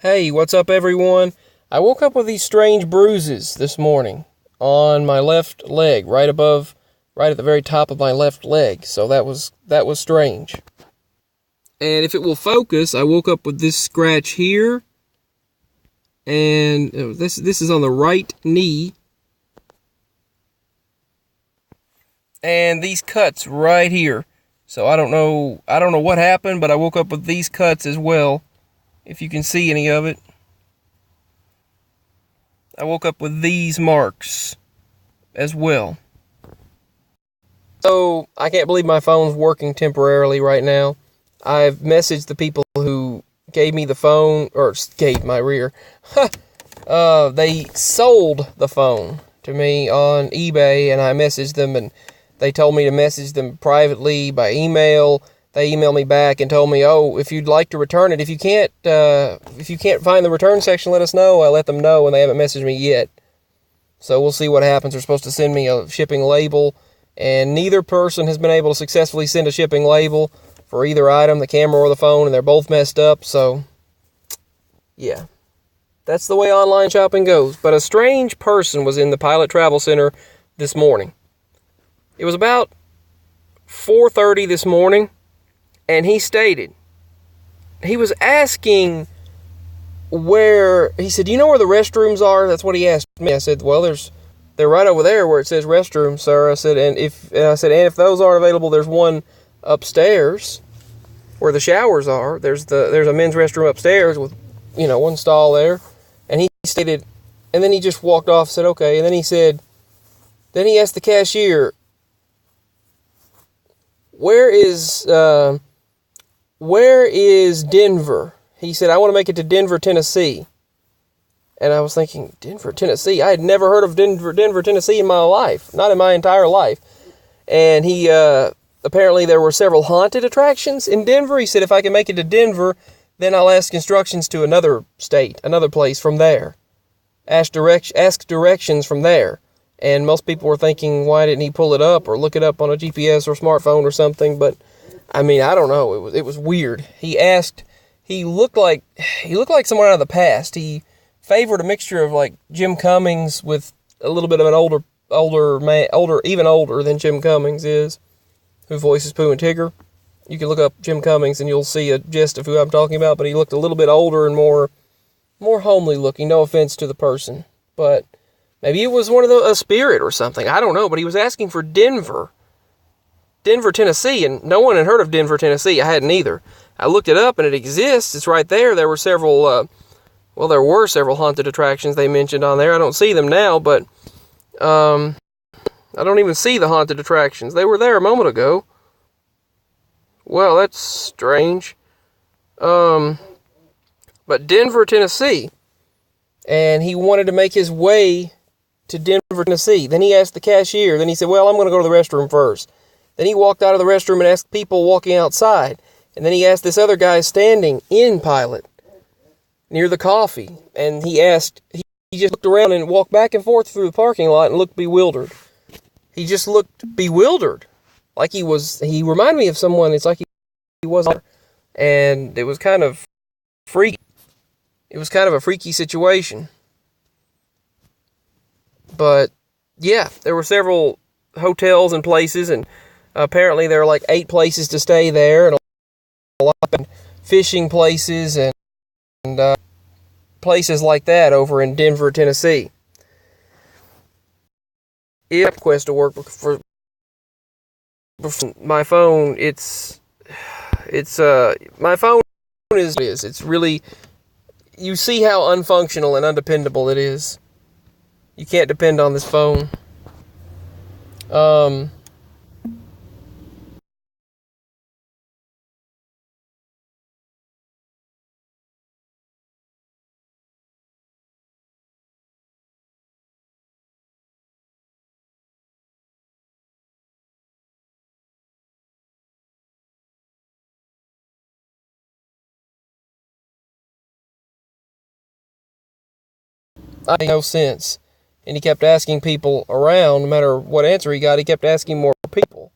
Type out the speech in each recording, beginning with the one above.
Hey, what's up, everyone? I woke up with these strange bruises this morning on my left leg, right at the very top of my left leg. So that was strange. And if it will focus, I woke up with this scratch here, and this is on the right knee, and these cuts right here. So I don't know what happened, but I woke up with these cuts as well. If you can see any of it. I woke up with these marks as well. So, I can't believe my phone's working temporarily right now. I've messaged the people who gave me the phone, or gave my rear. They sold the phone to me on eBay, and I messaged them, and they told me to message them privately by email. They emailed me back and told me, "Oh, if you'd like to return it, if you can't find the return section, let us know." I let them know, and they haven't messaged me yet. So we'll see what happens. They're supposed to send me a shipping label, and neither person has been able to successfully send a shipping label for either item, the camera or the phone, and they're both messed up. So, yeah, that's the way online shopping goes. But a strange person was in the Pilot Travel Center this morning. It was about 4:30 this morning. And he stated, he was asking he said, "Do you know where the restrooms are?" That's what he asked me. I said, "Well, they're right over there where it says restroom, sir." I said, and if those aren't available, there's one upstairs where the showers are. There's a men's restroom upstairs with, one stall there. And he stated, and then he just walked off, said, "Okay." And then he asked the cashier, Where is Denver?" He said, "I want to make it to Denver, Tennessee." And I was thinking, Denver, Tennessee? I had never heard of Denver, Tennessee in my life. Not in my entire life. And he, apparently there were several haunted attractions in Denver. He said, if I can make it to Denver, then I'll ask instructions to another state, another place from there. Ask directions from there. And most people were thinking, why didn't he pull it up or look it up on a GPS or smartphone or something? But I mean, I don't know. It was weird. He looked like someone out of the past. He favored a mixture of like Jim Cummings with a little bit of an even older than Jim Cummings is, who voices Pooh and Tigger. You can look up Jim Cummings and you'll see a gist of who I'm talking about, but he looked a little bit older and more homely looking. No offense to the person, but maybe it was a spirit or something. I don't know, but he was asking for Denver, Tennessee, and no one had heard of Denver, Tennessee. I hadn't either. I looked it up, and it exists. It's right there. There were several haunted attractions they mentioned on there. I don't see them now, but I don't even see the haunted attractions. They were there a moment ago. Well, that's strange. But Denver, Tennessee, and he wanted to make his way to Denver, Tennessee. Then he asked the cashier. Then he said, "Well, I'm going to go to the restroom first." Then he walked out of the restroom and asked people walking outside. And then he asked this other guy standing in Pilot near the coffee. And he just looked around and walked back and forth through the parking lot and looked bewildered. He just looked bewildered. Like he reminded me of someone. It's like he was there. And it was kind of freaky. It was kind of a freaky situation. But yeah, there were several hotels and places, and apparently there are like 8 places to stay there, and a lot of fishing places and places like that over in Denver, Tennessee. If Quest to work for my phone, my phone it's really, you see how unfunctional and undependable it is. You can't depend on this phone. I made no sense. And he kept asking people around, no matter what answer he got, he kept asking more people.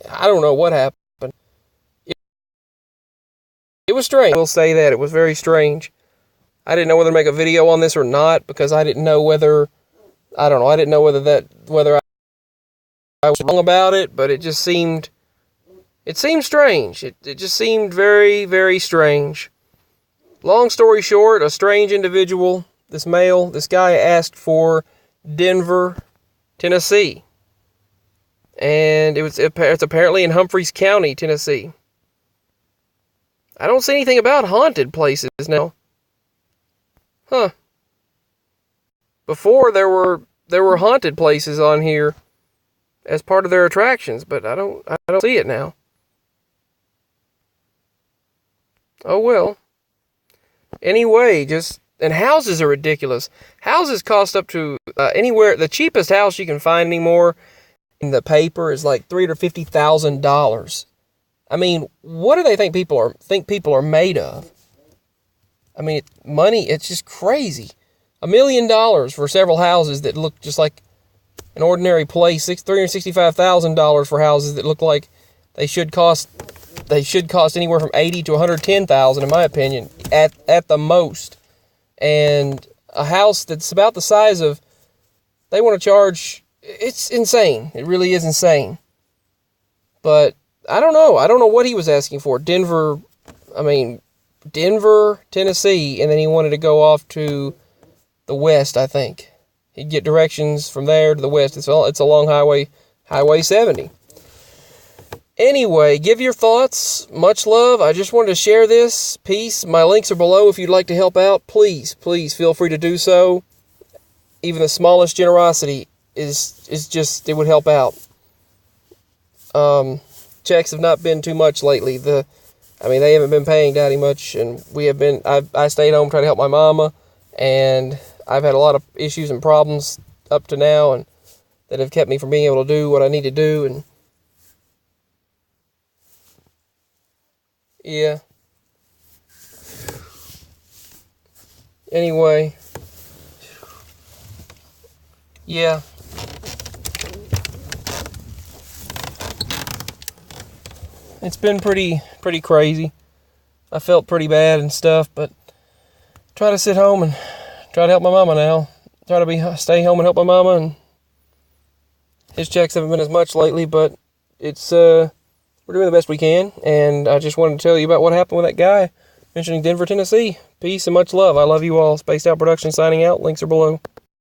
I don't know what happened. It was strange. I will say that. It was very strange. I didn't know whether to make a video on this or not because I didn't know whether, I don't know, I didn't know whether I was wrong about it, but it seemed strange. It just seemed very, very strange. Long story short, a strange individual, this guy asked for Denver, Tennessee. And it's apparently in Humphreys County, Tennessee. I don't see anything about haunted places now. Huh. Before there were haunted places on here as part of their attractions, but I don't see it now. Oh well. Anyway, and houses are ridiculous. Houses cost up to anywhere. The cheapest house you can find anymore in the paper is like $350,000. I mean, what do they think people are made of? I mean, money. It's just crazy. $1 million for several houses that look just like an ordinary place. $365,000 for houses that look like they should cost anywhere from $80,000 to $110,000, in my opinion, at the most. And a house that's about the size of, they want to charge. It's insane. It really is insane. But I don't know. I don't know what he was asking for. Denver, Tennessee, and then he wanted to go off to the west, I think. He'd get directions from there to the west. It's along Highway 70. Anyway, give your thoughts. Much love. I just wanted to share this. Peace. My links are below if you'd like to help out. Please feel free to do so. Even the smallest generosity is just, it would help out. Checks have not been too much lately. They haven't been paying Daddy much, and I stayed home trying to help my mama, and I've had a lot of issues and problems up to now, and that have kept me from being able to do what I need to do, and yeah. Anyway. Yeah. It's been pretty crazy. I felt pretty bad and stuff, but try to sit home and try to help my mama now. Try to stay home and help my mama, and his checks haven't been as much lately, but it's we're doing the best we can, and I just wanted to tell you about what happened with that guy mentioning Denver, Tennessee. Peace and much love. I love you all. Spaced Out Productions signing out. Links are below.